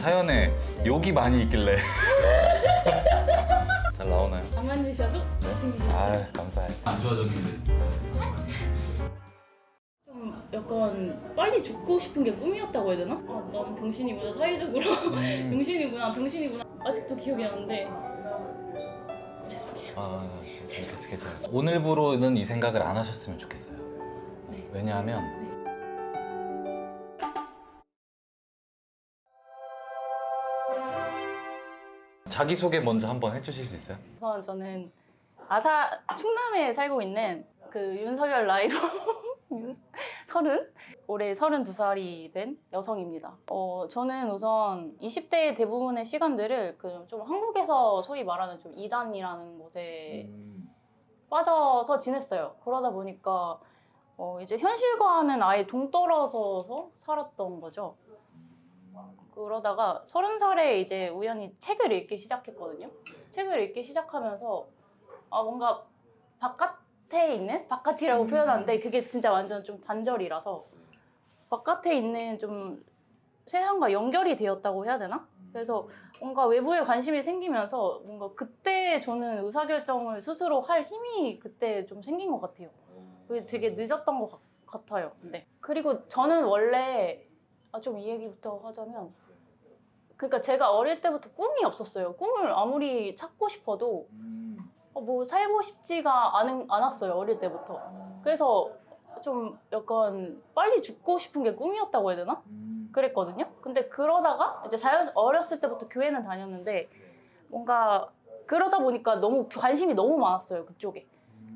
사연에 욕이 많이 있길래 잘 나오나요? 안 만드셔도 잘생기셨어요. 아 감사해. 안 좋아졌는데. 좀 약간 빨리 죽고 싶은 게 꿈이었다고 해야 되나? 아, 난 병신이구나, 사회적으로. 병신이구나. 아직도 기억이 나는데. 죄송해요. 아 괜찮아요. 오늘부로는 이 생각을 안 하셨으면 좋겠어요. 네. 왜냐하면 자기소개 먼저 한번 해주실 수 있어요? 우선 저는 충남에 살고 있는 그 윤석열 나이로 올해 32살이 된 여성입니다. 저는 우선 20대의 대부분의 시간들을 좀 한국에서 소위 말하는 좀 이단이라는 곳에 빠져서 지냈어요. 그러다 보니까 이제 현실과는 아예 동떨어져서 살았던 거죠. 그러다가 30살에 이제 우연히 책을 읽기 시작했거든요. 책을 읽기 시작하면서 뭔가 바깥에 있는, 바깥이라고 표현하는데 그게 진짜 완전 좀 단절이라서 바깥에 있는 좀 세상과 연결이 되었다고 해야 되나? 그래서 뭔가 외부에 관심이 생기면서 뭔가 그때 저는 의사결정을 스스로 할 힘이 그때 좀 생긴 것 같아요. 그게 되게 늦었던 것 같아요. 네. 그리고 저는 원래 좀 이 얘기부터 하자면, 그러니까 제가 어릴 때부터 꿈이 없었어요. 꿈을 아무리 찾고 싶어도 뭐 살고 싶지가 않았어요. 어릴 때부터. 그래서 좀 약간 빨리 죽고 싶은 게 꿈이었다고 해야 되나? 그랬거든요. 근데 그러다가 이제 어렸을 때부터 교회는 다녔는데 뭔가 그러다 보니까 너무 관심이 너무 많았어요. 그쪽에.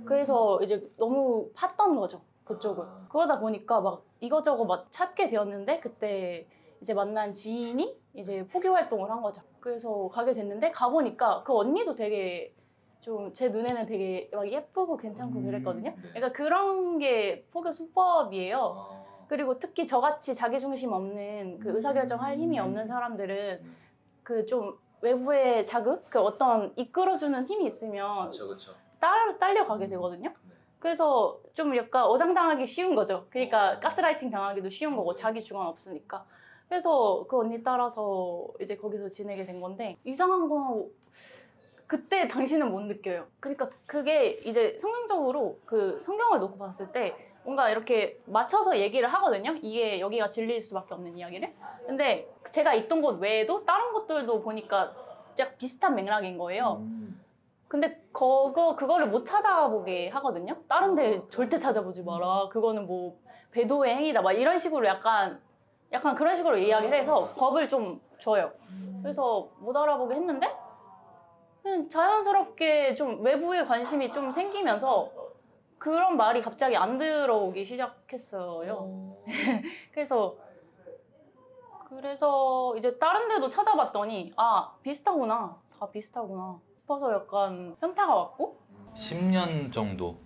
그래서 이제 너무 팠던 거죠. 그쪽을. 그러다 보니까 막 이것저것 막 찾게 되었는데 그때 이제 만난 지인이 이제 포교 활동을 한 거죠. 그래서 가게 됐는데 가보니까 그 언니도 되게 좀 제 눈에는 되게 막 예쁘고 괜찮고 그랬거든요. 그러니까 그런 게 포교 수법이에요. 그리고 특히 저같이 자기중심 없는 그 의사결정할 힘이 없는 사람들은 그 좀 외부의 자극, 그 어떤 이끌어주는 힘이 있으면 그렇죠. 딸려가게 되거든요. 그래서 좀 약간 어장당하기 쉬운 거죠. 그러니까 가스라이팅 당하기도 쉬운 거고 자기 주관 없으니까. 그래서 그 언니 따라서 이제 거기서 지내게 된 건데 이상한 거 그때 당시는 못 느껴요. 그러니까 그게 이제 성경적으로 그 성경을 놓고 봤을 때 뭔가 이렇게 맞춰서 얘기를 하거든요. 이게 여기가 진리일 수밖에 없는 이야기를. 근데 제가 있던 곳 외에도 다른 곳들도 보니까 약 비슷한 맥락인 거예요. 근데 그거를 못 찾아보게 하거든요. 다른 데 절대 찾아보지 마라. 그거는 뭐 배도의 행위다. 막 이런 식으로 약간 그런 식으로 이야기를 해서 겁을 좀 줘요. 그래서 못 알아보게 했는데 그냥 자연스럽게 좀 외부에 관심이 좀 생기면서 그런 말이 갑자기 안 들어오기 시작했어요. 그래서 이제 다른 데도 찾아봤더니 비슷하구나. 다 비슷하구나 싶어서 약간 현타가 왔고 10년 정도.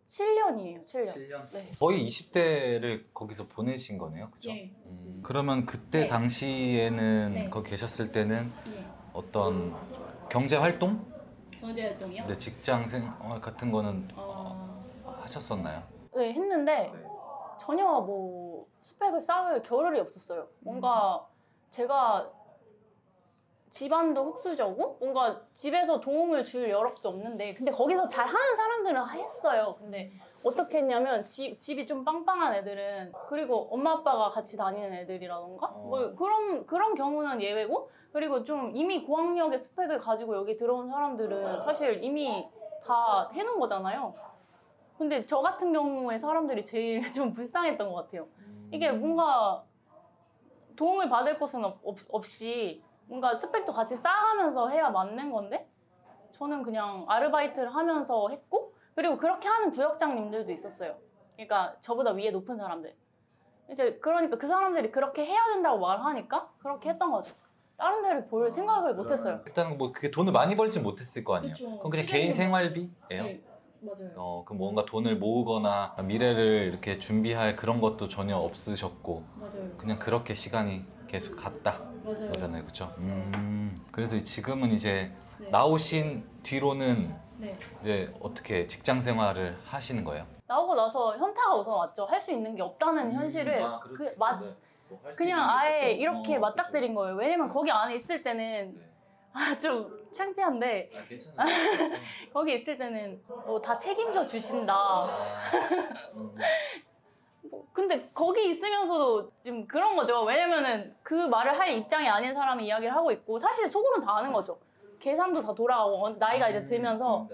7년이에요. 7년. 7년? 네. 거의 20대를 거기서 보내신 거네요, 그죠? 네. 그러면 그때 네. 당시에는 네. 거기 계셨을 때는 네. 어떤 경제 활동? 경제활동이요? 네, 직장 생활 같은 거는 하셨었나요? 네, 했는데 전혀 뭐 스펙을 쌓을 겨를이 없었어요. 뭔가 제가 집안도 흙수저고 뭔가 집에서 도움을 줄 여력도 없는데 근데 거기서 잘하는 사람들은 했어요. 근데 어떻게 했냐면 집이 좀 빵빵한 애들은 그리고 엄마 아빠가 같이 다니는 애들이라던가 뭐 그런 경우는 예외고 그리고 좀 이미 고학력의 스펙을 가지고 여기 들어온 사람들은 사실 이미 다 해놓은 거잖아요. 근데 저 같은 경우에 사람들이 제일 좀 불쌍했던 것 같아요. 이게 뭔가 도움을 받을 곳은 없이 뭔가 스펙도 같이 쌓아가면서 해야 맞는 건데 저는 그냥 아르바이트를 하면서 했고 그리고 그렇게 하는 부역장님들도 있었어요. 그러니까 저보다 위에 높은 사람들. 이제 그러니까 그 사람들이 그렇게 해야 된다고 말하니까 그렇게 했던 거죠. 다른 데를 볼 생각을 못 했어요. 일단 뭐 그게 돈을 많이 벌진 못했을 거 아니에요. 그쵸. 그럼 그냥 개인 생활비예요? 네, 맞아요. 그럼 뭔가 돈을 모으거나 미래를 이렇게 준비할 그런 것도 전혀 없으셨고 맞아요. 그냥 그렇게 시간이 계속 갔다 맞아요. 거잖아요, 그렇죠? 그래서 지금은 이제 네. 나오신 뒤로는 네. 이제 어떻게 직장 생활을 하시는 거예요? 나오고 나서 현타가 우선 왔죠. 할 수 있는 게 없다는 현실을 네. 그냥 아예 이렇게 맞닥뜨린 거예요. 왜냐면 거기 안에 있을 때는 좀 창피한데 아, 괜찮아요. 거기 있을 때는 다 책임져 주신다. 근데 거기 있으면서도 좀 그런 거죠. 왜냐면은 그 말을 할 입장이 아닌 사람이 이야기를 하고 있고 사실 속으로는 다 아는 거죠. 계산도 다 돌아가고 나이가 이제 들면서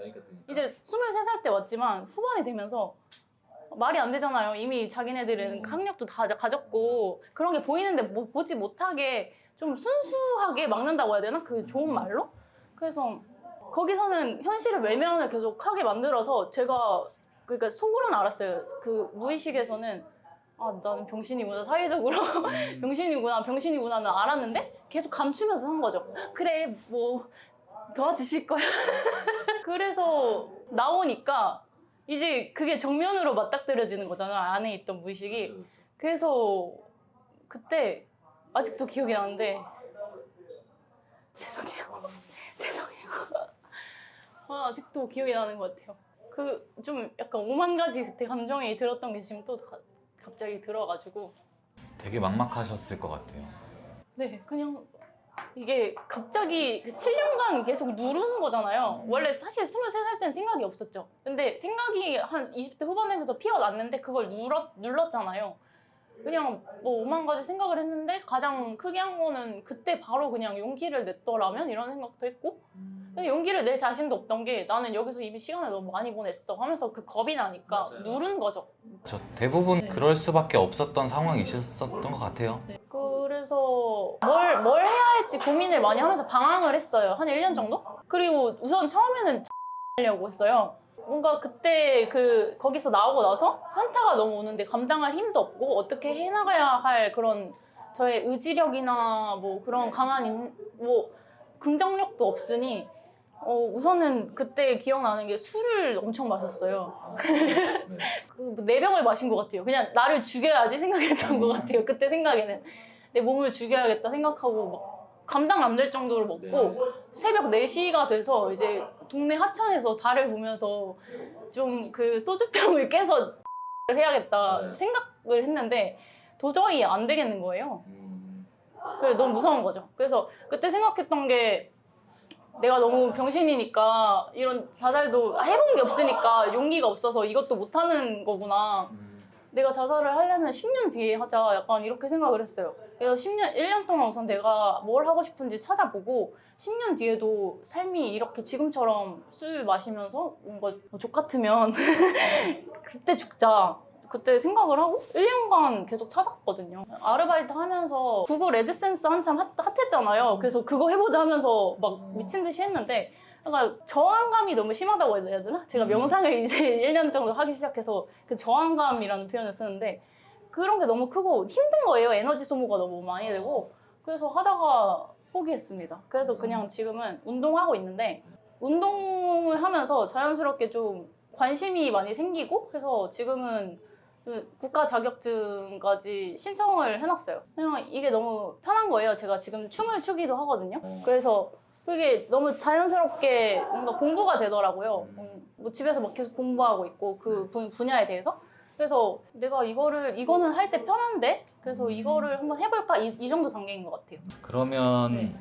이제 23살 때 왔지만 후반이 되면서 말이 안 되잖아요. 이미 자기네들은 학력도 다 가졌고 그런 게 보이는데 보지 못하게 좀 순수하게 막는다고 해야 되나? 그 좋은 말로? 그래서 거기서는 현실의 외면을 계속 하게 만들어서 제가 그러니까 속으로는 알았어요. 그 무의식에서는 아 나는 병신이구나 사회적으로 병신이구나는 알았는데 계속 감추면서 한 거죠. 그래 뭐 도와주실 거야. 그래서 나오니까 이제 그게 정면으로 맞닥뜨려지는 거잖아. 안에 있던 무의식이. 그래서 그때 아직도 기억이 나는데 죄송해요. 아직도 기억이 나는 것 같아요. 그 좀 약간 오만 가지 그때 감정이 들었던 게 지금 또 갑자기 들어가지고 되게 막막하셨을 것 같아요. 네 그냥 이게 갑자기 7년간 계속 누르는 거잖아요. 원래 사실 23살 때는 생각이 없었죠. 근데 생각이 한 20대 후반 되면서 피어났는데 그걸 눌렀잖아요. 그냥 뭐 오만 가지 생각을 했는데 가장 크게 한 거는 그때 바로 그냥 용기를 냈더라면 이런 생각도 했고 근데 용기를 낼 자신도 없던 게 나는 여기서 이미 시간을 너무 많이 보냈어 하면서 그 겁이 나니까 누른 거죠. 저 대부분 네. 그럴 수밖에 없었던 상황이 있었던 것 같아요. 네. 그래서 뭘 해야 할지 고민을 많이 하면서 방황을 했어요. 한 1년 정도? 그리고 우선 처음에는 하려고 했어요. 뭔가 그때 거기서 나오고 나서 현타가 너무 오는데 감당할 힘도 없고 어떻게 해나가야 할 그런 저의 의지력이나 뭐 그런 강한 뭐 긍정력도 없으니 우선은 그때 기억나는 게 술을 엄청 마셨어요. 그 4병을 마신 것 같아요. 그냥 나를 죽여야지 생각했던 것 같아요. 그때 생각에는 내 몸을 죽여야겠다 생각하고 막 감당 안 될 정도로 먹고 새벽 4시가 돼서 이제 동네 하천에서 달을 보면서 좀 그 소주병을 깨서 해야겠다 생각을 했는데 도저히 안 되겠는 거예요. 그래서 너무 무서운 거죠. 그래서 그때 생각했던 게 내가 너무 병신이니까 이런 자살도 해본 게 없으니까 용기가 없어서 이것도 못하는 거구나. 내가 자살을 하려면 10년 뒤에 하자 약간 이렇게 생각을 했어요. 그래서 1년 동안 우선 내가 뭘 하고 싶은지 찾아보고 10년 뒤에도 삶이 이렇게 지금처럼 술 마시면서 뭔가 족 같으면 그때 죽자. 그때 생각을 하고 1년간 계속 찾았거든요. 아르바이트 하면서 구글 애드센스 한참 핫했잖아요. 그래서 그거 해보자 하면서 막 미친 듯이 했는데 그러니까 저항감이 너무 심하다고 해야 되나? 제가 명상을 이제 1년 정도 하기 시작해서 그 저항감이라는 표현을 쓰는데 그런 게 너무 크고 힘든 거예요. 에너지 소모가 너무 많이 되고 그래서 하다가 포기했습니다. 그래서 그냥 지금은 운동하고 있는데 운동을 하면서 자연스럽게 좀 관심이 많이 생기고 그래서 지금은 국가 자격증까지 신청을 해놨어요. 그냥 이게 너무 편한 거예요. 제가 지금 춤을 추기도 하거든요. 그래서 그게 너무 자연스럽게 뭔가 공부가 되더라고요. 뭐 집에서 막 계속 공부하고 있고 그 분야에 대해서. 그래서 내가 이거는 할 때 편한데? 그래서 이거를 한번 해볼까? 이 정도 단계인 것 같아요. 그러면 네.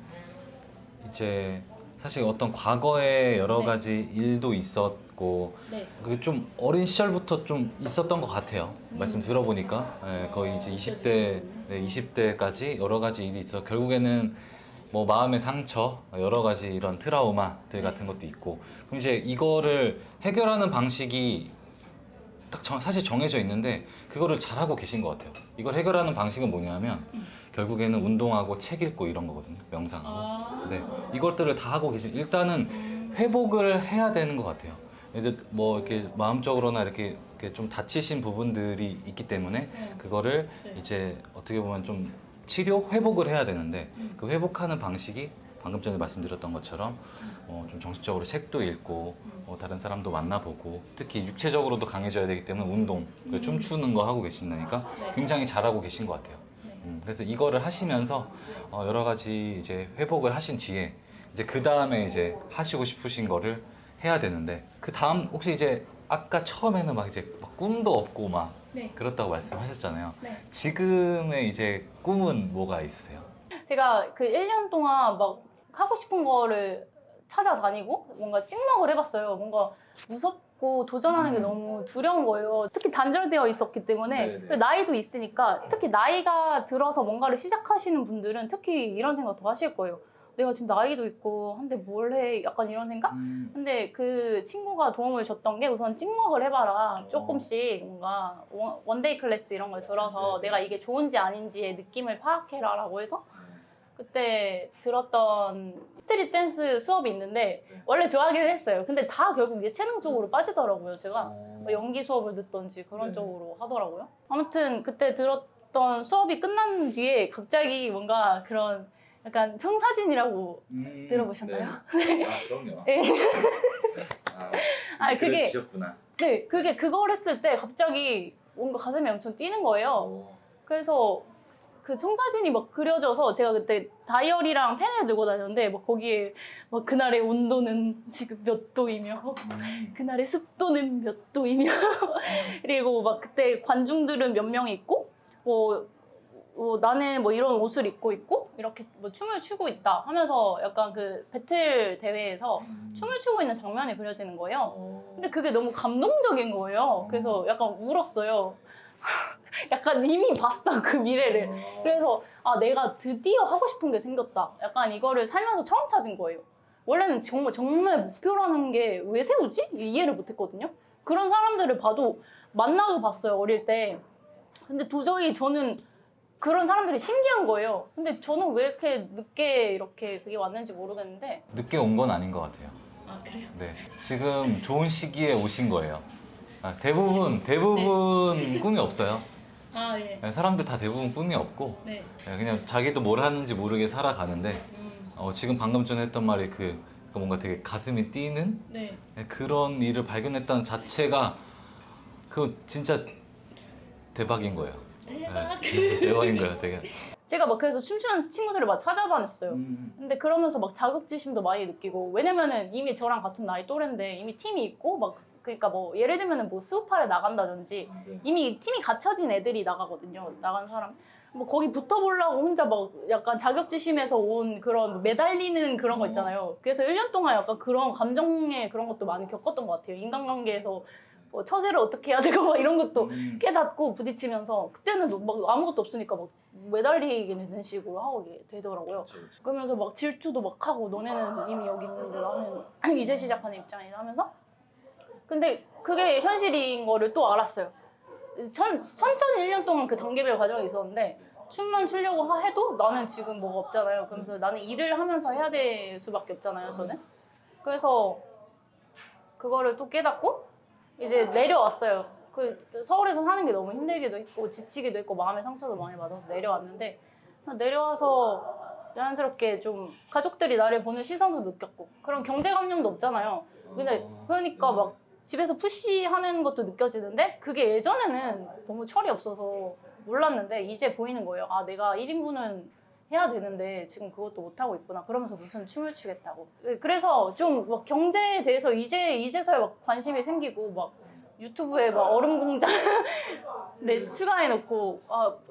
이제 사실 어떤 과거에 여러 네. 가지 일도 있었고 네. 그게 좀 어린 시절부터 좀 있었던 것 같아요. 말씀 들어보니까 거의 이제 20대까지 여러 가지 일이 있어 결국에는 뭐 마음의 상처 여러 가지 이런 트라우마들 같은 것도 있고 그럼 이제 이거를 해결하는 방식이 딱 사실 정해져 있는데 그거를 잘하고 계신 것 같아요. 이걸 해결하는 방식은 뭐냐면 결국에는 운동하고 책 읽고 이런 거거든요. 명상하고. 네, 이것들을 다 하고 계신. 일단은 회복을 해야 되는 것 같아요. 이제 뭐 이렇게 마음적으로나 이렇게 좀 다치신 부분들이 있기 때문에 그거를 이제 어떻게 보면 좀 치료 회복을 해야 되는데 그 회복하는 방식이 방금 전에 말씀드렸던 것처럼 좀 정신적으로 책도 읽고 다른 사람도 만나보고 특히 육체적으로도 강해져야 되기 때문에 운동, 춤추는 거 하고 계신다니까 굉장히 잘하고 계신 것 같아요. 그래서 이거를 하시면서 여러 가지 이제 회복을 하신 뒤에 이제 그 다음에 이제 하시고 싶으신 거를 해야 되는데 그 다음 혹시 이제 아까 처음에는 막 이제 막 꿈도 없고 막 네. 그렇다고 말씀하셨잖아요. 네. 지금의 이제 꿈은 뭐가 있으세요? 제가 그 1년 동안 막 하고 싶은 거를 찾아다니고 뭔가 찍먹을 해봤어요. 뭔가 무섭고 도전하는 게 너무 두려운 거예요. 특히 단절되어 있었기 때문에 네네. 나이도 있으니까 특히 나이가 들어서 뭔가를 시작하시는 분들은 특히 이런 생각 더 하실 거예요. 내가 지금 나이도 있고 한데 뭘 해? 약간 이런 생각? 근데 그 친구가 도움을 줬던 게 우선 찍먹을 해봐라. 조금씩 뭔가 원데이 클래스 이런 걸 들어서 내가 이게 좋은지 아닌지의 느낌을 파악해라 라고 해서 그때 들었던 스트릿 댄스 수업이 있는데 원래 좋아하긴 했어요. 근데 다 결국 예체능 쪽으로 빠지더라고요. 제가 뭐 연기 수업을 듣던지 그런 네. 쪽으로 하더라고요. 아무튼 그때 들었던 수업이 끝난 뒤에 갑자기 뭔가 그런 약간 청사진이라고 들어보셨나요? 네. 아 그럼요. 네. 아, 그게 지셨구나. 네, 그게 그걸 했을 때 갑자기 뭔가 가슴이 엄청 뛰는 거예요. 그래서 그 청사진이 막 그려져서 제가 그때 다이어리랑 펜을 들고 다녔는데 막 거기에 막 그날의 온도는 지금 몇 도이며 그날의 습도는 몇 도이며 그리고 막 그때 관중들은 몇 명이 있고 뭐 나는 뭐 이런 옷을 입고 있고 이렇게 뭐 춤을 추고 있다 하면서 약간 그 배틀 대회에서 춤을 추고 있는 장면이 그려지는 거예요. 근데 그게 너무 감동적인 거예요. 그래서 약간 울었어요. 약간 이미 봤어 그 미래를. 그래서 아 내가 드디어 하고 싶은 게 생겼다. 약간 이거를 살면서 처음 찾은 거예요. 원래는 정말 목표라는 게 왜 세우지? 이해를 못했거든요. 그런 사람들을 봐도 만나도 봤어요 어릴 때. 근데 도저히 저는 그런 사람들이 신기한 거예요. 근데 저는 왜 이렇게 늦게 이렇게 그게 왔는지 모르겠는데. 늦게 온 건 아닌 것 같아요. 아 그래요? 네, 지금 좋은 시기에 오신 거예요. 대부분 꿈이 없어요. 아 예. 사람들 다 대부분 꿈이 없고 네. 그냥 자기도 뭘 하는지 모르게 살아가는데 지금 방금 전에 했던 말이 그 뭔가 되게 가슴이 뛰는 네. 그런 일을 발견했다는 자체가 그 진짜 대박인 거예요. 대박. 대박인 거예요, 되게. 제가 막 그래서 춤추는 친구들을 막 찾아다녔어요. 근데 그러면서 막 자격지심도 많이 느끼고 왜냐면은 이미 저랑 같은 나이 또래인데 이미 팀이 있고 막 그러니까 뭐 예를 들면은 뭐 수우파를 나간다든지 이미 팀이 갖춰진 애들이 나가거든요. 나간 사람 뭐 거기 붙어보려고 혼자 막 약간 자격지심에서 온 그런 매달리는 그런 거 있잖아요. 그래서 1년 동안 약간 그런 감정의 그런 것도 많이 겪었던 것 같아요. 인간관계에서 뭐 처세를 어떻게 해야 되고 막 이런 것도 깨닫고 부딪히면서 그때는 막 아무것도 없으니까 막 매달리게 되는 식으로 하게 되더라고요. 그러면서 막 질투도 막 하고 너네는 이미 여기 있는데 나는 이제 시작하는 입장이다 하면서 근데 그게 현실인 거를 또 알았어요. 천천히 1년 동안 그 단계별 과정이 있었는데 춤만 추려고 해도 나는 지금 뭐가 없잖아요. 그러면서 나는 일을 하면서 해야 될 수밖에 없잖아요, 저는. 그래서 그거를 또 깨닫고 이제 내려왔어요. 그 서울에서 사는 게 너무 힘들기도 했고 지치기도 했고 마음의 상처도 많이 받아서 내려왔는데 내려와서 자연스럽게 좀 가족들이 나를 보는 시선도 느꼈고 그런 경제감념도 없잖아요. 근데 그러니까 막 집에서 푸시하는 것도 느껴지는데 그게 예전에는 너무 철이 없어서 몰랐는데 이제 보이는 거예요. 아 내가 1인분은 해야 되는데 지금 그것도 못하고 있구나. 그러면서 무슨 춤을 추겠다고. 그래서 좀 막 경제에 대해서 이제서야 막 관심이 생기고 막 유튜브에 막 얼음공장 네, 추가해놓고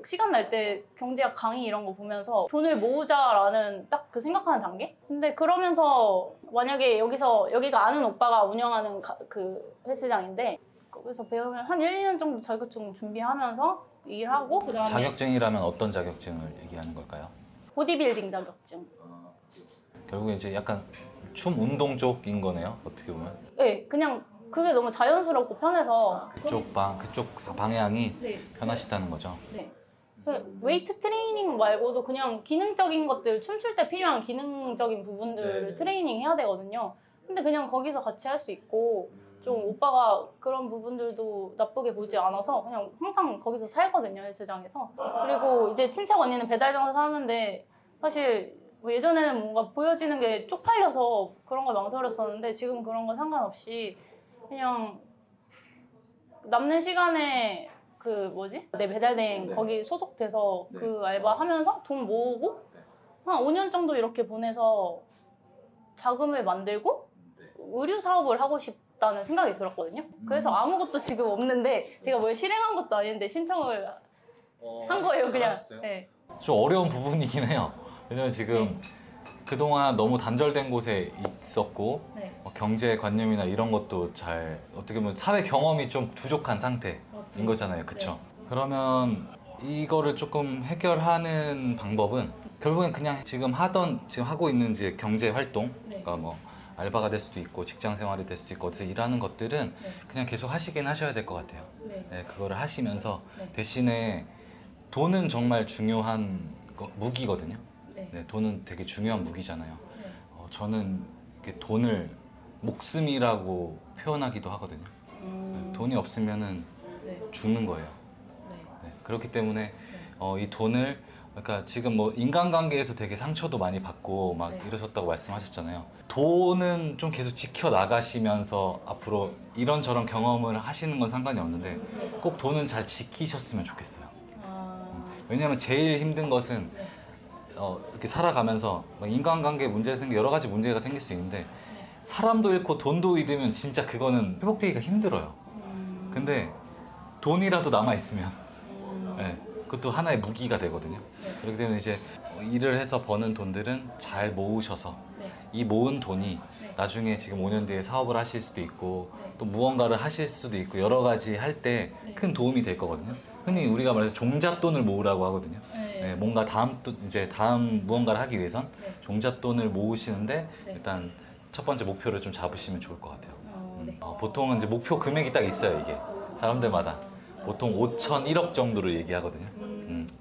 시간 날 때 경제학 강의 이런 거 보면서 돈을 모으자라는 딱 그 생각하는 단계? 근데 그러면서 만약에 여기가 아는 오빠가 운영하는 그 헬스장인데 거기서 배우면 한 1, 2년 정도 자격증 준비하면서 일하고 그다음에 자격증이라면 어떤 자격증을 얘기하는 걸까요? 보디빌딩 자격증. 결국에 이제 약간 춤 운동 쪽인 거네요, 어떻게 보면. 네, 그냥 그게 너무 자연스럽고 편해서 그쪽 방향이 네. 편하시다는 거죠. 네. 웨이트 트레이닝 말고도 그냥 기능적인 것들 춤출 때 필요한 기능적인 부분들을 네. 트레이닝 해야 되거든요. 근데 그냥 거기서 같이 할 수 있고 좀 오빠가 그런 부분들도 나쁘게 보지 않아서 그냥 항상 거기서 살거든요, 헬스장에서. 그리고 이제 친척 언니는 배달 장사 사는데 사실 뭐 예전에는 뭔가 보여지는 게 쪽팔려서 그런 걸 망설였었는데 지금 그런 거 상관없이 그냥 남는 시간에 내 배달된 네. 거기 소속돼서 네. 그 알바 하면서 돈 모으고 한 5년 정도 이렇게 보내서 자금을 만들고 의류 사업을 하고 없다는 생각이 들었거든요. 그래서 아무것도 지금 없는데 제가 뭘 실행한 것도 아닌데 신청을 한 거예요, 그냥. 네. 좀 어려운 부분이긴 해요. 왜냐면 지금 그동안 너무 단절된 곳에 있었고 네. 경제관념이나 이런 것도 잘 어떻게 보면 사회 경험이 좀 부족한 상태인 맞습니다. 거잖아요. 그쵸? 그러면 이거를 조금 해결하는 방법은 결국엔 그냥 지금 하고 있는 이제 경제 활동, 네. 그러니까 뭐 알바가 될 수도 있고 직장 생활이 될 수도 있고 어디서 일하는 것들은 네. 그냥 계속 하시긴 하셔야 될 것 같아요. 네. 네, 그거를 하시면서 네. 대신에 돈은 정말 중요한 무기거든요. 네. 네, 돈은 되게 중요한 무기잖아요. 네. 저는 이렇게 돈을 목숨이라고 표현하기도 하거든요. 돈이 없으면은 네. 죽는 거예요. 네. 네, 그렇기 때문에 이 돈을 그러니까 지금 뭐 인간관계에서 되게 상처도 많이 받고 막 네. 이러셨다고 말씀하셨잖아요. 돈은 좀 계속 지켜 나가시면서 앞으로 이런저런 경험을 하시는 건 상관이 없는데 꼭 돈은 잘 지키셨으면 좋겠어요. 왜냐하면 제일 힘든 것은 네. 이렇게 살아가면서 막 인간관계 문제 여러 가지 문제가 생길 수 있는데 사람도 잃고 돈도 잃으면 진짜 그거는 회복되기가 힘들어요. 근데 돈이라도 남아 있으면 네, 그것도 하나의 무기가 되거든요. 그렇기 때문에 이제 일을 해서 버는 돈들은 잘 모으셔서 네. 이 모은 돈이 네. 나중에 지금 5년 뒤에 사업을 하실 수도 있고 네. 또 무언가를 하실 수도 있고 여러 가지 할 때 큰 도움이 될 거거든요. 흔히 우리가 말해서 종잣돈을 모으라고 하거든요. 네, 뭔가 다음 무언가를 하기 위해선 네. 종잣돈을 모으시는데 네. 일단 첫 번째 목표를 좀 잡으시면 좋을 것 같아요. 네. 보통은 이제 목표 금액이 딱 있어요, 이게. 사람들마다. 보통 5천, 1억 정도를 얘기하거든요.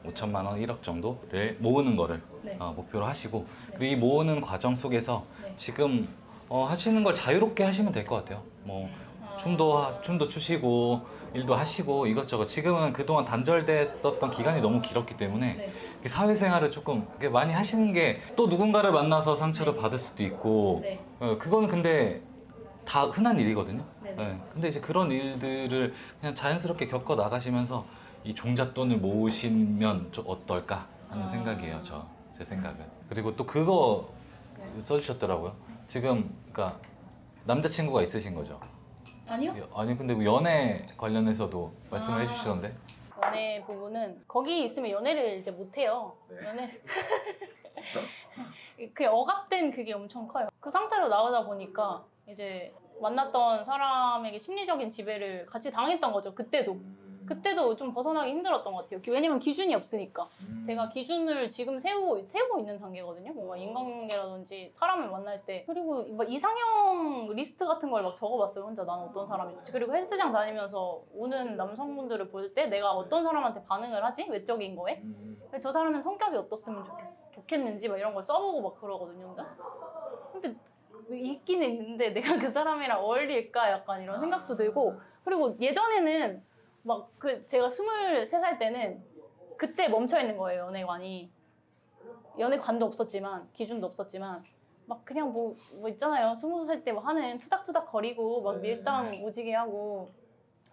5천만 원, 1억 정도를 모으는 거를 네. 목표로 하시고 그리고 이 모으는 과정 속에서 네. 지금 하시는 걸 자유롭게 하시면 될 것 같아요. 뭐 춤도 추시고 일도 하시고 이것저것 지금은 그동안 단절됐었던 기간이 너무 길었기 때문에 네. 사회생활을 조금 이렇게 많이 하시는 게 또 누군가를 만나서 상처를 네. 받을 수도 있고 네. 그건 근데 다 흔한 일이거든요. 네. 근데 이제 그런 일들을 그냥 자연스럽게 겪어 나가시면서 이 종잣돈을 모으시면 좀 어떨까 하는 생각이에요. 제 생각은. 그리고 또 그거 써주셨더라고요. 지금 그러니까 남자친구가 있으신 거죠? 아니요? 아니 근데 뭐 연애 관련해서도 말씀을 해주시던데. 연애 부분은 거기 있으면 연애를 이제 못 해요. 연애 그 억압된 그게 엄청 커요. 그 상태로 나오다 보니까 이제 만났던 사람에게 심리적인 지배를 같이 당했던 거죠. 그때도 좀 벗어나기 힘들었던 것 같아요. 왜냐면 기준이 없으니까. 제가 기준을 지금 세우고 있는 단계거든요. 뭔가 인간관계라든지 사람을 만날 때. 그리고 막 이상형 리스트 같은 걸 막 적어봤어요. 혼자 나는 어떤 사람인지. 그리고 헬스장 다니면서 오는 남성분들을 볼 때 내가 어떤 사람한테 반응을 하지? 외적인 거에? 저 사람은 성격이 어떻으면 좋겠는지 막 이런 걸 써보고 막 그러거든요. 혼자. 근데 있기는 있는데 내가 그 사람이랑 어울릴까? 약간 이런 생각도 들고. 그리고 예전에는 막 제가 23살 때는 그때 멈춰 있는 거예요, 연애관이. 연애관도 없었지만 기준도 없었지만 막 그냥 뭐 있잖아요. 20살 때 뭐 하는 투닥투닥 거리고 막 밀당 오지게 하고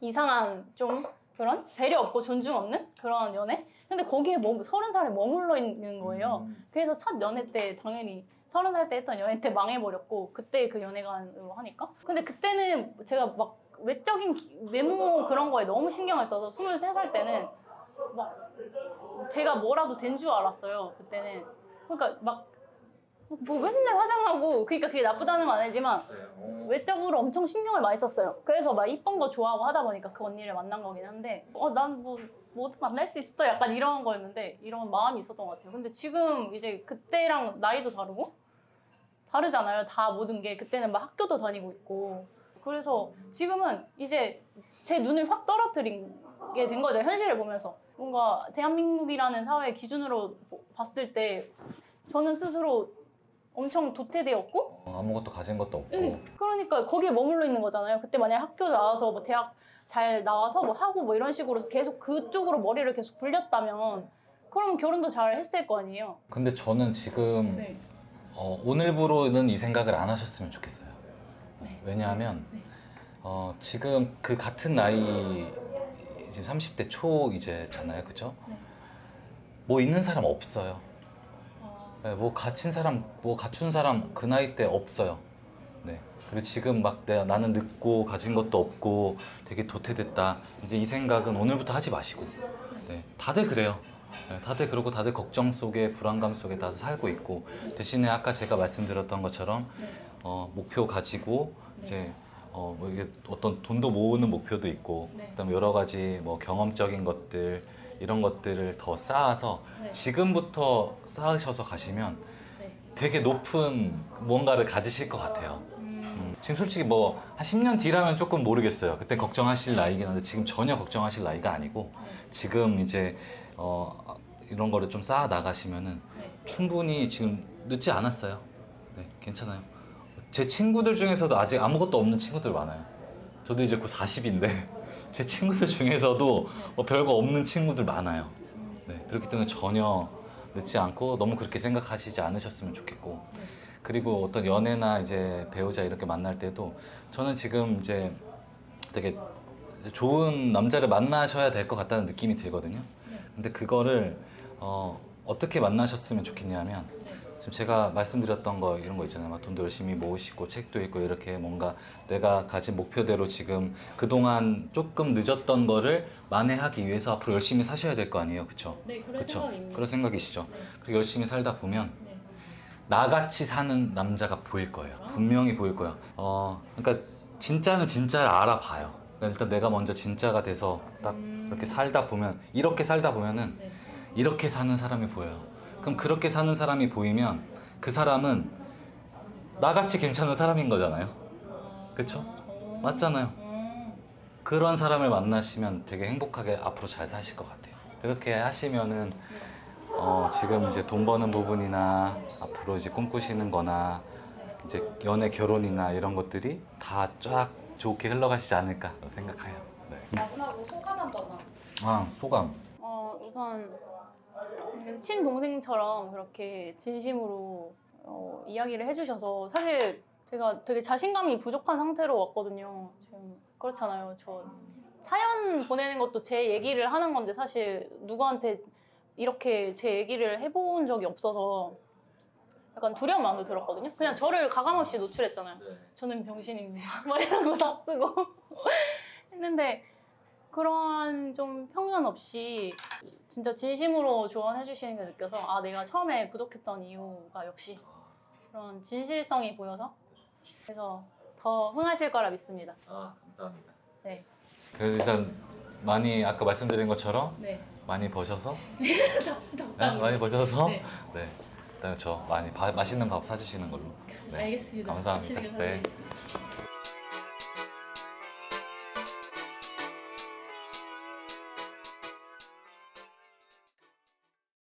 이상한 좀 그런 배려 없고 존중 없는 그런 연애? 근데 거기에 30살에 머물러 있는 거예요. 그래서 첫 연애 때 당연히 30살 때 했던 연애 때 망해버렸고 그때 그 연애관으로 하니까. 근데 그때는 제가 막 외적인 외모 그런 거에 너무 신경을 써서 23살 때는 막 제가 뭐라도 된 줄 알았어요. 그때는. 그러니까 막 뭐 맨날 화장하고 그러니까 그게 나쁘다는 건 아니지만 외적으로 엄청 신경을 많이 썼어요. 그래서 막 이쁜 거 좋아하고 하다 보니까 그 언니를 만난 거긴 한데 난 뭐든 만날 수 있어 약간 이런 거였는데 이런 마음이 있었던 것 같아요. 근데 지금 이제 그때랑 나이도 다르잖아요. 다 모든 게. 그때는 막 학교도 다니고 있고 그래서 지금은 이제 제 눈을 확 떨어뜨리게 된 거죠. 현실을 보면서. 뭔가 대한민국이라는 사회의 기준으로 봤을 때 저는 스스로 엄청 도태되었고 아무것도 가진 것도 없고. 그러니까 거기에 머물러 있는 거잖아요. 그때 만약에 학교 나와서 뭐 대학 잘 나와서 뭐 하고 뭐 이런 식으로 계속 그쪽으로 머리를 계속 굴렸다면 그럼 결혼도 잘 했을 거 아니에요. 근데 저는 지금 네. 오늘부로는 이 생각을 안 하셨으면 좋겠어요. 네. 왜냐하면 네. 지금 그 같은 나이 이제 30대 초 이제잖아요, 그죠? 네. 뭐 있는 사람 없어요. 네, 뭐 갖춘 사람 그 나이 때 없어요. 네. 그리고 지금 막 나는 늙고 가진 것도 없고 되게 도태됐다. 이제 이 생각은 오늘부터 하지 마시고. 네, 다들 그래요. 네, 다들 그러고 다들 걱정 속에 불안감 속에 다들 살고 있고 대신에 아까 제가 말씀드렸던 것처럼 목표 가지고 이제 뭐 이게 어떤 돈도 모으는 목표도 있고 그다음에 여러 가지 뭐 경험적인 것들 이런 것들을 더 쌓아서 지금부터 쌓으셔서 가시면 되게 높은 뭔가를 가지실 것 같아요. 지금 솔직히 뭐 한 10년 뒤라면 조금 모르겠어요. 그때 걱정하실 나이긴 한데 지금 전혀 걱정하실 나이가 아니고 지금 이제 이런 거를 좀 쌓아 나가시면은 충분히 지금 늦지 않았어요. 네, 괜찮아요. 제 친구들 중에서도 아직 아무것도 없는 친구들 많아요. 저도 이제 곧 40인데 제 친구들 중에서도 뭐 별거 없는 친구들 많아요. 네, 그렇기 때문에 전혀 늦지 않고 너무 그렇게 생각하시지 않으셨으면 좋겠고 그리고 어떤 연애나 이제 배우자 이렇게 만날 때도 저는 지금 이제 되게 좋은 남자를 만나셔야 될 것 같다는 느낌이 들거든요. 근데 그거를 어떻게 만나셨으면 좋겠냐면 지금 제가 말씀드렸던 거 이런 거 있잖아요. 막 돈도 열심히 모으시고 책도 읽고 이렇게 뭔가 내가 가진 목표대로 지금 그동안 조금 늦었던 거를 만회하기 위해서 앞으로 열심히 사셔야 될 거 아니에요. 그쵸? 네, 그런 그쵸? 생각입니다. 그런 생각이시죠? 네. 그리고 열심히 살다 보면 네. 나같이 사는 남자가 보일 거예요. 분명히 보일 거야. 그러니까 진짜는 진짜를 알아봐요. 그러니까 일단 내가 먼저 진짜가 돼서 딱 이렇게 살다 보면 이렇게 살다 보면은 네. 이렇게 사는 사람이 보여요. 그럼 그렇게 사는 사람이 보이면 그 사람은 나같이 괜찮은 사람인 거잖아요. 그쵸? 맞잖아요. 그런 사람을 만나시면 되게 행복하게 앞으로 잘 사실 것 같아요. 그렇게 하시면은 지금 이제 돈 버는 부분이나 앞으로 이제 꿈꾸시는 거나 이제 연애 결혼이나 이런 것들이 다 쫙 좋게 흘러가시지 않을까 생각해요. 네. 마지막으로 소감 한 번만. 소감. 우선 친동생처럼 그렇게 진심으로 이야기를 해주셔서 사실 제가 되게 자신감이 부족한 상태로 왔거든요. 지금 그렇잖아요. 저 사연 보내는 것도 제 얘기를 하는 건데 사실 누구한테 이렇게 제 얘기를 해본 적이 없어서 약간 두려운 마음도 들었거든요. 그냥 저를 가감없이 노출했잖아요. 저는 병신입니다. 막 이런 거 다 쓰고 했는데 그러한 좀 편견 없이 진짜 진심으로 조언해 주시는 게 느껴서 아 내가 처음에 구독했던 이유가 역시 그런 진실성이 보여서 그래서 더 흥하실 거라 믿습니다. 감사합니다. 네. 그래서 일단 많이 아까 말씀드린 것처럼 네. 많이 버셔서 갑시다. 많이 버셔서 네. 그다음에 저 많이 맛있는 밥 사주시는 걸로. 네. 알겠습니다. 감사합니다. 맛있는 거 네. 사드리겠습니다.